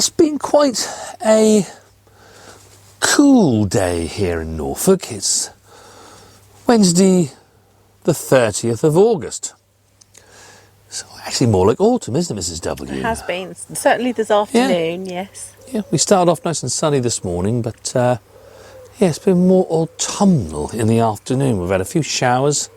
It's been quite a cool day here in Norfolk. It's Wednesday the 30th of August. So actually more like autumn, isn't it, Mrs. W? It has been. Certainly this afternoon, yes. Yeah, we started off nice and sunny this morning, but yeah, it's been more autumnal in the afternoon. We've had a few showers.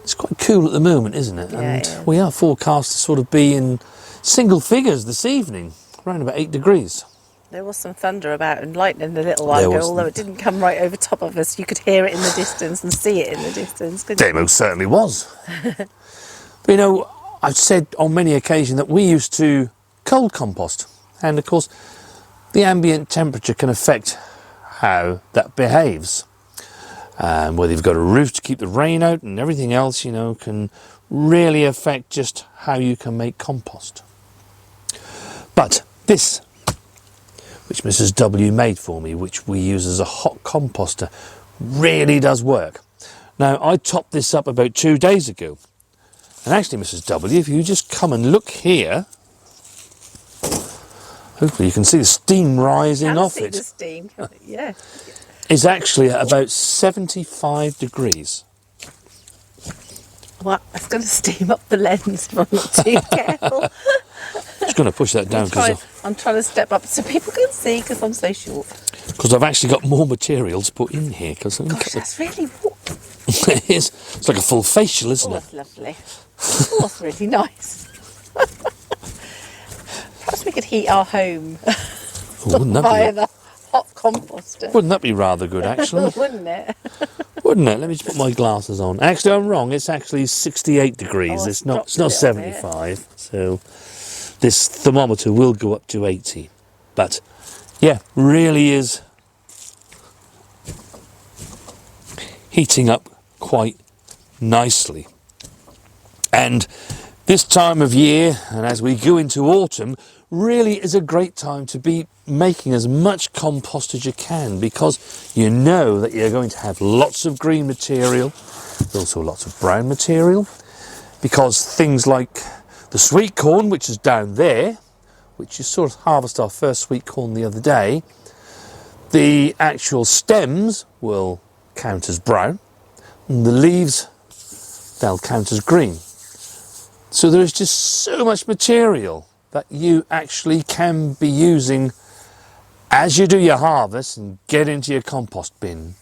It's quite cool at the moment, isn't it? Yeah, And we are forecast to sort of be in single figures this evening, around about 8 degrees. There was some thunder about and lightning a little while ago, although it didn't come right over top of us. You could hear it in the distance and see it in the distance, couldn't you? It most certainly was. But you know, I've said on many occasions that we used to cold compost, and of course the ambient temperature can affect how that behaves. Whether you've got a roof to keep the rain out and everything else, you know, can really affect just how you can make compost. But this, which Mrs. W made for me, which we use as a hot composter, really does work. Now, I topped this up about 2 days ago. And actually, Mrs. W, if you just come and look here, hopefully you can see the steam rising off it. The steam, yeah. Is actually at about 75 degrees. Well, it's going to steam up the lens if I'm not too careful. I'm just going to push that down because I'm trying to step up so people can see because I'm so short. Because I've actually got more material to put in here. Gosh, that's really warm. It is. It's like a full facial, isn't it? That's lovely. Oh, that's really nice. Perhaps we could heat our home via the hot composter. Wouldn't that be rather good, actually? Wouldn't it? Wouldn't it? Let me just put my glasses on. Actually, I'm wrong. It's actually 68 degrees. It's not 75. So this thermometer will go up to 80. But yeah, really is heating up quite nicely. And this time of year, and as we go into autumn, really is a great time to be making as much compost as you can, because you know that you're going to have lots of green material, also lots of brown material, because things like the sweet corn, which is down there, which you sort of harvest our first sweet corn the other day, the actual stems will count as brown, and the leaves, they'll count as green. So there is just so much material that you actually can be using as you do your harvest and get into your compost bin,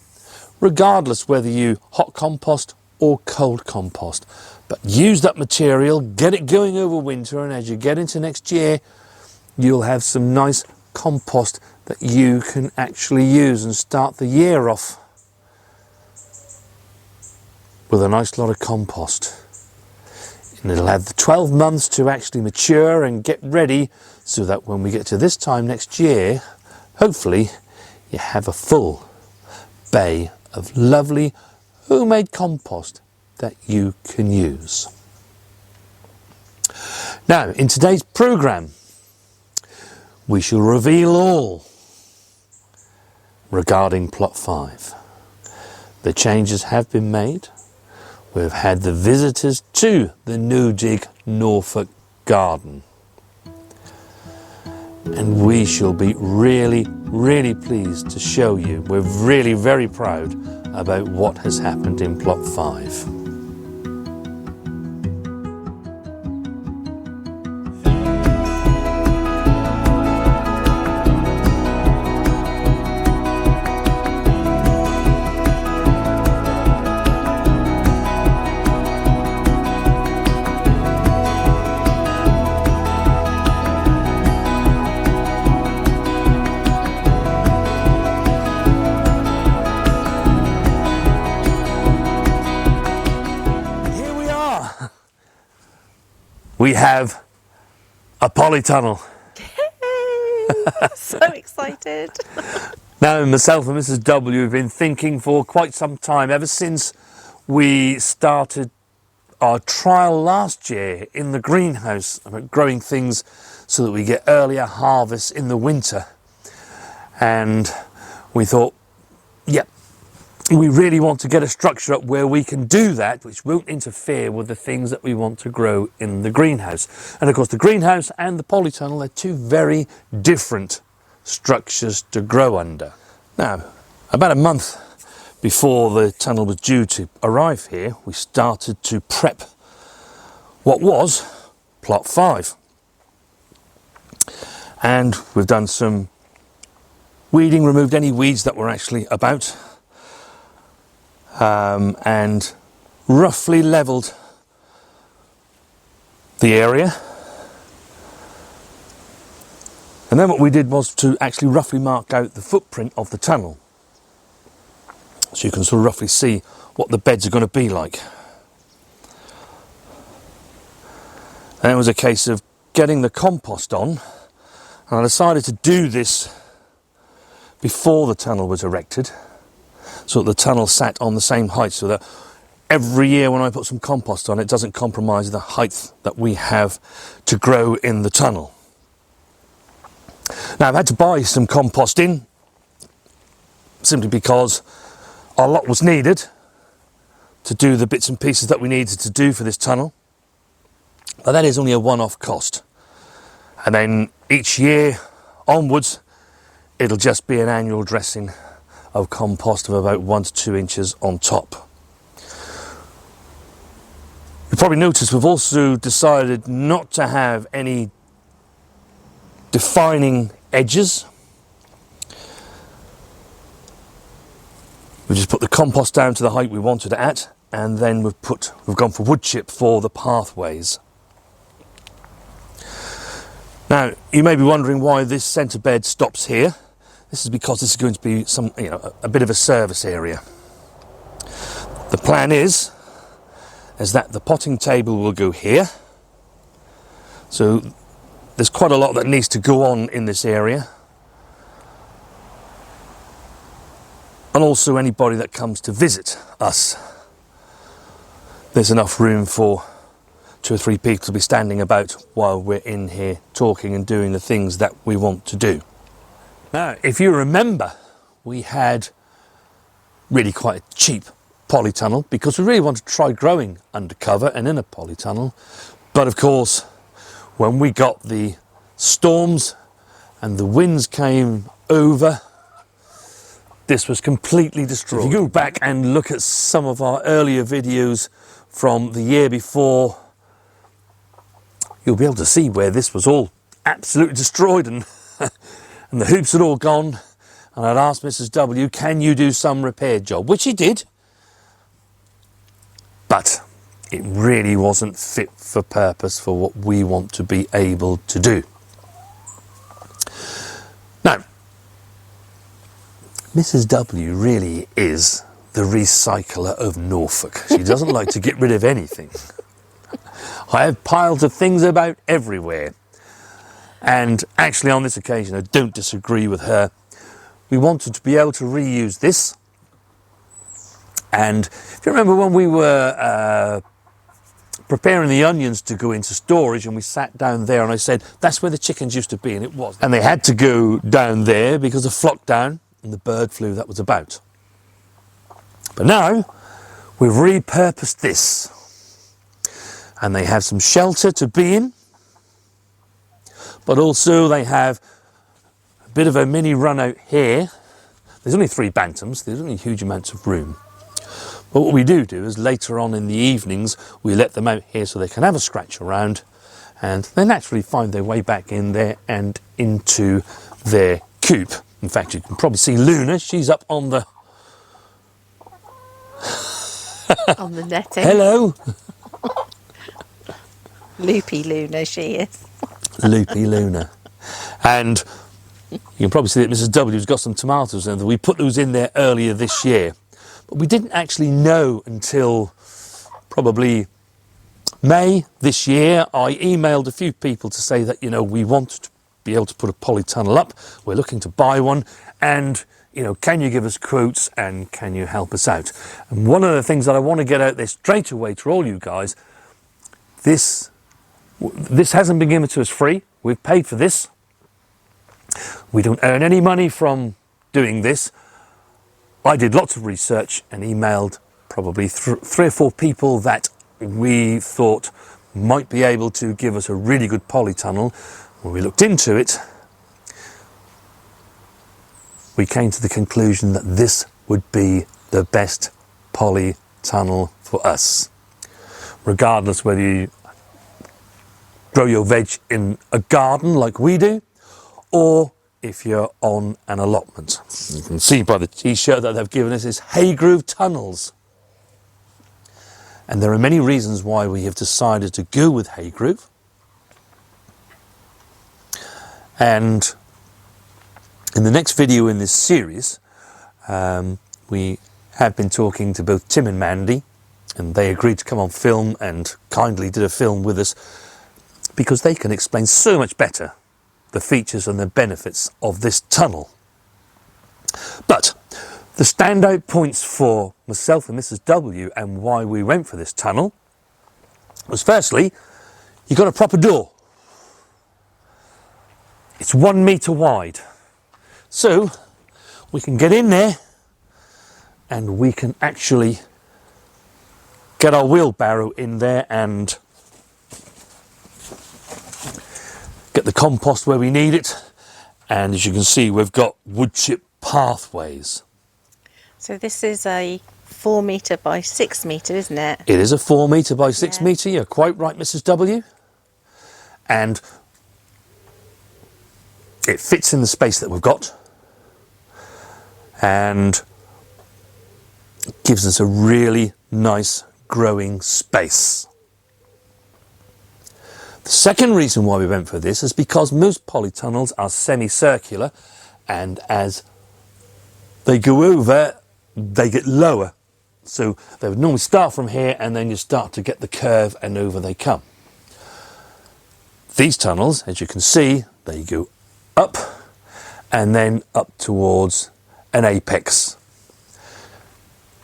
regardless whether you hot compost or cold compost. But use that material, get it going over winter, and as you get into next year, you'll have some nice compost that you can actually use and start the year off with a nice lot of compost. And it'll have the 12 months to actually mature and get ready, so that when we get to this time next year, hopefully you have a full bay of lovely homemade compost that you can use. Now, in today's programme, we shall reveal all regarding plot 5. The changes have been made. We've had the visitors to the No Dig Norfolk Garden. And we shall be really, really pleased to show you. We're really very proud about what has happened in plot 5. We have a polytunnel. Yay! So excited. Now, myself and Mrs. W have been thinking for quite some time, ever since we started our trial last year in the greenhouse about growing things so that we get earlier harvests in the winter. And we thought, yep, we really want to get a structure up where we can do that, which won't interfere with the things that we want to grow in the greenhouse. And of course, the greenhouse and the polytunnel are two very different structures to grow under. Now, about a month before the tunnel was due to arrive here, we started to prep what was plot 5. And we've done some weeding, removed any weeds that were actually about, and roughly levelled the area. And then what we did was to actually roughly mark out the footprint of the tunnel, so you can sort of roughly see what the beds are going to be like. And it was a case of getting the compost on, and I decided to do this before the tunnel was erected, so that the tunnel sat on the same height, so that every year when I put some compost on, it doesn't compromise the height that we have to grow in the tunnel. Now, I've had to buy some compost in, simply because a lot was needed to do the bits and pieces that we needed to do for this tunnel. But that is only a one-off cost. And then each year onwards, it'll just be an annual dressing of compost of about 1 to 2 inches on top. You probably noticed we've also decided not to have any defining edges. We just put the compost down to the height we wanted it at, and then we've gone for wood chip for the pathways. Now, you may be wondering why this centre bed stops here. This is because this is going to be a bit of a service area. The plan is that the potting table will go here. So there's quite a lot that needs to go on in this area. And also anybody that comes to visit us. There's enough room for 2 or 3 people to be standing about while we're in here talking and doing the things that we want to do. Now, if you remember, we had really quite a cheap polytunnel because we really wanted to try growing undercover and in a polytunnel. But of course, when we got the storms and the winds came over, this was completely destroyed. If you go back and look at some of our earlier videos from the year before, you'll be able to see where this was all absolutely destroyed and and the hoops had all gone. And I'd asked Mrs. W, can you do some repair job? Which he did. But it really wasn't fit for purpose for what we want to be able to do. Now, Mrs. W really is the recycler of Norfolk. She doesn't like to get rid of anything. I have piles of things about everywhere. And actually on this occasion, I don't disagree with her. We wanted to be able to reuse this. And if you remember when we were preparing the onions to go into storage, and we sat down there and I said, that's where the chickens used to be, and it was. And they had to go down there because of flock down and the bird flu that was about. But now we've repurposed this. And they have some shelter to be in. But also they have a bit of a mini run out here. There's only 3 bantams, there's only huge amounts of room. But what we do is later on in the evenings, we let them out here so they can have a scratch around, and they naturally find their way back in there and into their coop. In fact, you can probably see Luna, she's up on the... on the netting. Hello! Loopy Luna, she is. Loopy Luna. And you can probably see that Mrs. W's got some tomatoes in there. We put those in there earlier this year. But we didn't actually know until probably May this year. I emailed a few people to say that, we want to be able to put a polytunnel up. We're looking to buy one. And, can you give us quotes and can you help us out? And one of the things that I want to get out there straight away to all you guys, this hasn't been given to us free. We've paid for this. We don't earn any money from doing this. I did lots of research and emailed probably 3 or 4 people that we thought might be able to give us a really good polytunnel. When we looked into it, we came to the conclusion that this would be the best polytunnel for us. Regardless whether you grow your veg in a garden like we do, or if you're on an allotment. You can see by the t-shirt that they've given us is Haygroove Tunnels. And there are many reasons why we have decided to go with Haygroove. And in the next video in this series, we have been talking to both Tim and Mandy, and they agreed to come on film and kindly did a film with us because they can explain so much better the features and the benefits of this tunnel. But the standout points for myself and Mrs. W and why we went for this tunnel was, firstly, you got a proper door. It's 1 metre wide. So we can get in there and we can actually get our wheelbarrow in there and get the compost where we need it. And as you can see, we've got wood chip pathways. So this is a 4 metre by 6 metre, isn't it? It is a 4 metre by 6 metre. You're quite right, Mrs. W. And it fits in the space that we've got. And it gives us a really nice growing space. The second reason why we went for this is because most polytunnels are semicircular, and as they go over, they get lower. So they would normally start from here and then you start to get the curve and over they come. These tunnels, as you can see, they go up and then up towards an apex.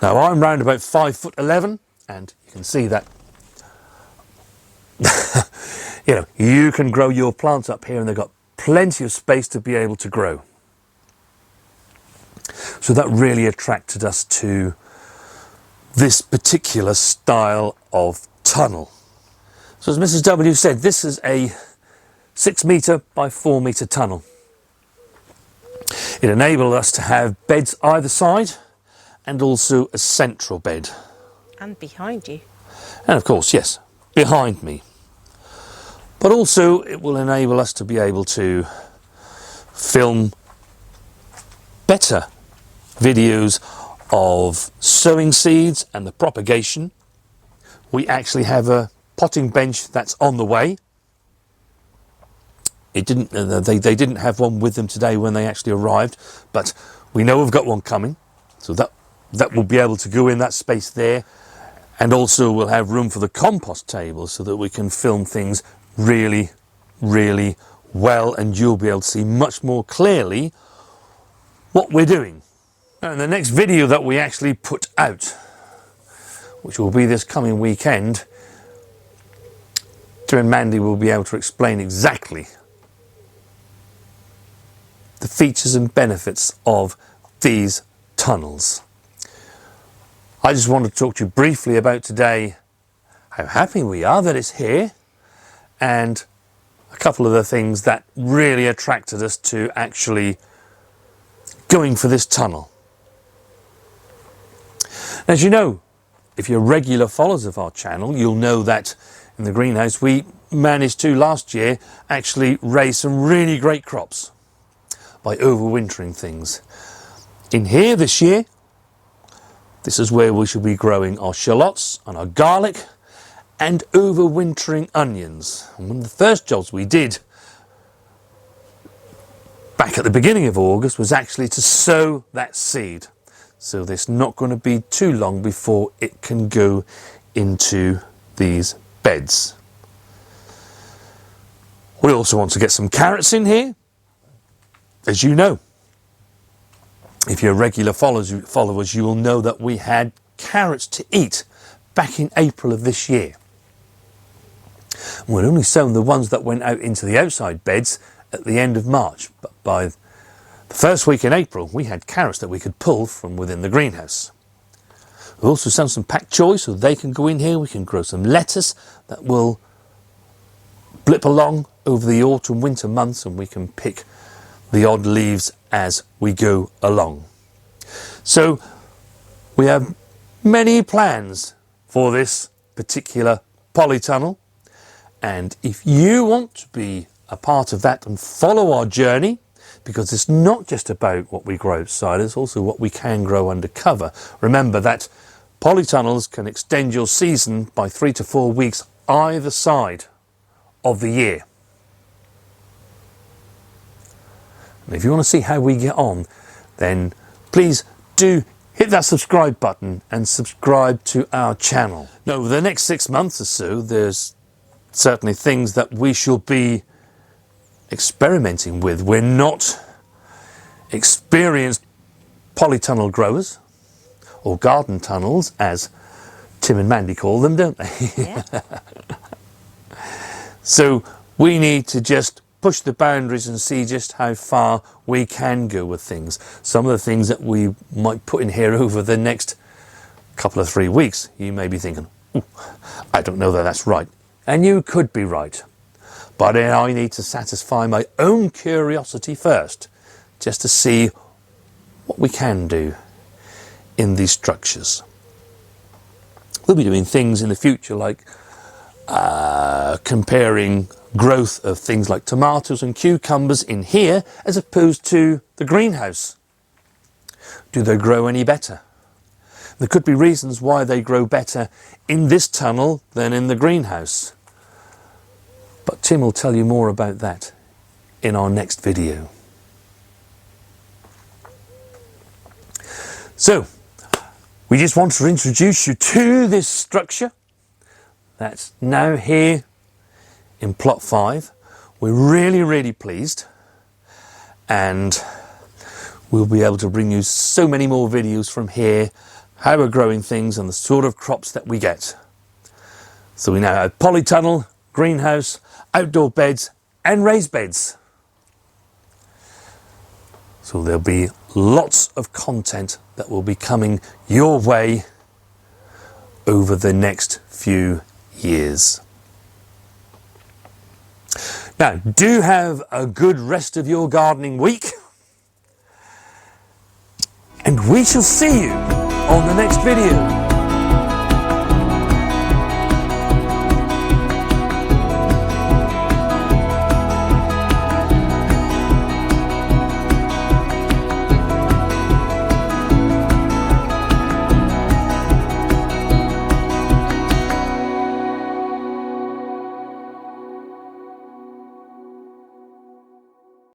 Now I'm round about 5'11", and you can see that you know, you can grow your plants up here and they've got plenty of space to be able to grow. So that really attracted us to this particular style of tunnel. So as Mrs. W said, this is a 6 metre by 4 metre tunnel. It enabled us to have beds either side and also a central bed. And behind you. And of course, yes, behind me. But also it will enable us to be able to film better videos of sowing seeds and the propagation. We actually have a potting bench that's on the way. It didn't, they didn't have one with them today when they actually arrived, but we know we've got one coming, so that will be able to go in that space there. And also we'll have room for the compost table so that we can film things really, really well, and you'll be able to see much more clearly what we're doing. And the next video that we actually put out, which will be this coming weekend, Tim and Mandy will be able to explain exactly the features and benefits of these tunnels. I just want to talk to you briefly about today how happy we are that it's here, and a couple of the things that really attracted us to actually going for this tunnel. As you know, if you're regular followers of our channel, you'll know that in the greenhouse we managed to last year actually raise some really great crops by overwintering things. In here this year, this is where we should be growing our shallots and our garlic and overwintering onions. And one of the first jobs we did back at the beginning of August was actually to sow that seed. So there's not going to be too long before it can go into these beds. We also want to get some carrots in here. As you know, if you're regular followers, you will know that we had carrots to eat back in April of this year. We'd only sown the ones that went out into the outside beds at the end of March, but by the The first week in April, we had carrots that we could pull from within the greenhouse. We've also sown some pak choy so they can go in here. We can grow some lettuce that will blip along over the autumn winter months, and we can pick the odd leaves as we go along. So we have many plans for this particular polytunnel, and if you want to be a part of that and follow our journey, because it's not just about what we grow outside, it's also what we can grow under cover. Remember that polytunnels can extend your season by 3 to 4 weeks either side of the year. And if you want to see how we get on, then please do hit that subscribe button and subscribe to our channel. Now, over the next 6 months or so, there's certainly things that we shall be experimenting with. We're not experienced polytunnel growers, or garden tunnels, as Tim and Mandy call them, don't they? Yeah. So we need to just push the boundaries and see just how far we can go with things. Some of the things that we might put in here over the next couple of 3 weeks, you may be thinking, I don't know that that's right. And you could be right. But I need to satisfy my own curiosity first, just to see what we can do in these structures. We'll be doing things in the future like comparing growth of things like tomatoes and cucumbers in here as opposed to the greenhouse. Do they grow any better? There could be reasons why they grow better in this tunnel than in the greenhouse. But Tim will tell you more about that in our next video. So, we just want to introduce you to this structure that's now here in plot 5. We're really pleased, and we'll be able to bring you so many more videos from here, how we're growing things and the sort of crops that we get. So we now have polytunnel, greenhouse, outdoor beds and raised beds. So there'll be lots of content that will be coming your way over the next few years. Now, do have a good rest of your gardening week, and we shall see you on the next video.